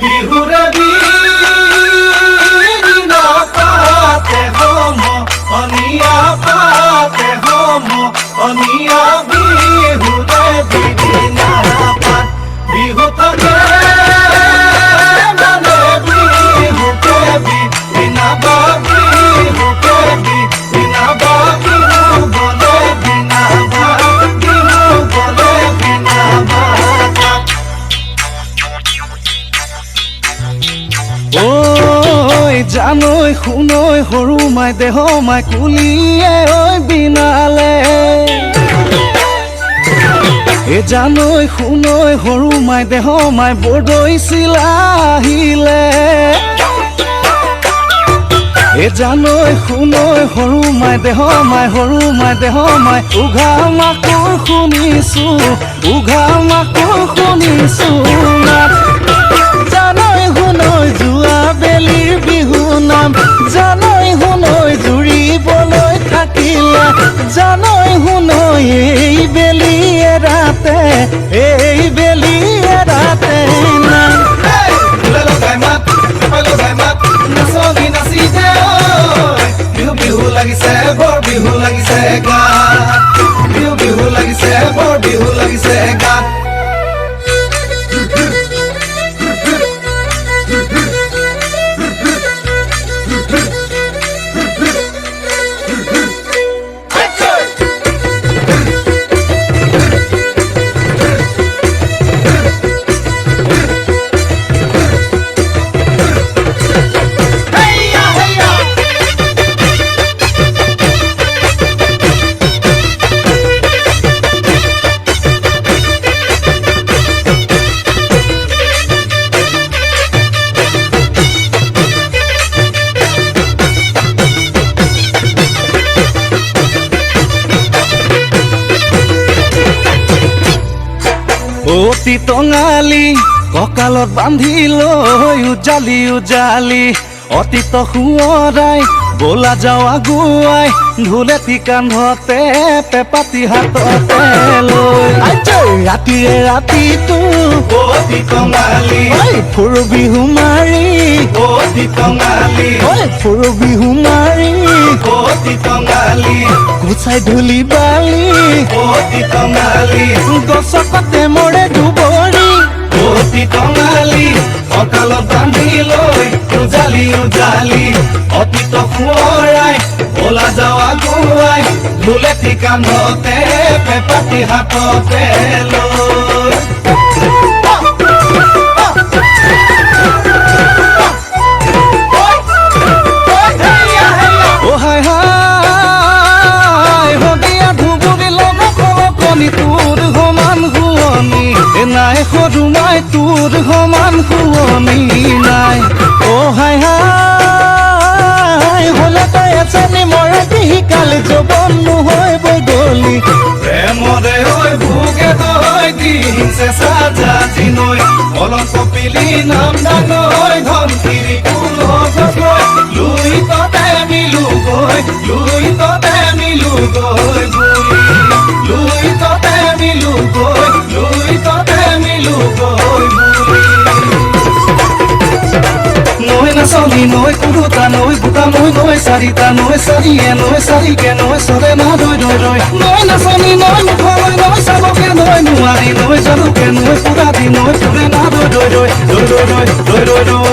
বিহুরে বিনা পাতে হম অনিয়া পাতে হম অনিয়া বিহুরে বিনা পাত বিহু থাকে মানে বিহুকে বিনা বাবি বিহুকে বিনা বাবি বলে বিনা বাবি বলে বিনা বাবি ঐ জানৈ শুনৈ সৰু মাই দেহ মাই কুলিয়ে ঐ বিনালে এ জানৈ শুনৈ সৰু মাই দেহ মাই বৰদৈ চিলা আহিলে এ জানৈ শুনৈ সৰু মাই দেহ মাই সৰু মাই দেহ মাই উঘা মাকৰ শুনিছো উঘা মাকৰ শুনিছো জানৈ শুনৈ যোৱা বেলিৰ বিহু নাম জানৈ শুনৈ জুৰিবলৈ থাকিলে জানৈ শুনৈ এই বেলি এৰাতে নাম নাচনি নাচি দে বিহু বিহু লাগিছে বৰ বিহু লাগিছে গাত বিহু বিহু লাগিছে বৰ বিহু লাগিছে গাত অতি টঙালি কঁকালত বান্ধি লৈ উজালি উজালি অতীত সোঁৱৰাই বলা যাওঁ আগুৱাই ঢোলেটি কান্ধতে পেপাতি হাততে লৈ ৰাতিৰে ৰাতিটো অতি টঙালি ফুৰ বিহু মাৰি অতি টঙালি ফুৰ বিহু মাৰি অতি টঙালি গুচাই ধূলি বালি অতি টঙালি গছকতে মৰে দুবৰি অতি টঙালি কঁকালত বান্ধি লৈ উজালি উজালি অতীত সোঁৱৰাই বলা যাওঁ আগুৱাই ঢোলেটি কান্ধতে পেপাতি হাততে লৈ হাই হাই হদিয়া ধুবুৰী লগনি তোৰ সমান শুৱনি নাই সৰু মাই তোৰ সমান শুৱনি নাই হাই হাই হলে তই এজনী মৰাটি শিকালে যৌৱন নহৈ বগলী প্ৰেমৰে হৈ ভোগে তই দিছে সাজাজি নৈ অলপ কপিলি নাম ডাঙৈ ধনশিৰি কুলহৈ লুই ততে মিলু গৈ লুই ততে মিলু গৈ বুলি লুই ততে মিলু গৈ লুই ততে মিলু গৈ বুলি নৈ নাচনি নৈ কুৰুতা নৈ বুটা নৈ চাৰিটা নৈ চাৰিয়ে নৈ চাৰিকে নৈ চৰে না ৰৈ ৰৈ ৰৈ নৈ নাচনি নৈ মুখলৈ নৈ চাবকে নৈ নোৱাৰি নৈ জালুকে নৈ পুৰা দি নৈ ফুৰে না ৰৈ ৰৈ ৰৈ ৰৈ ৰৈ ৰৈ ৰৈ ৰৈ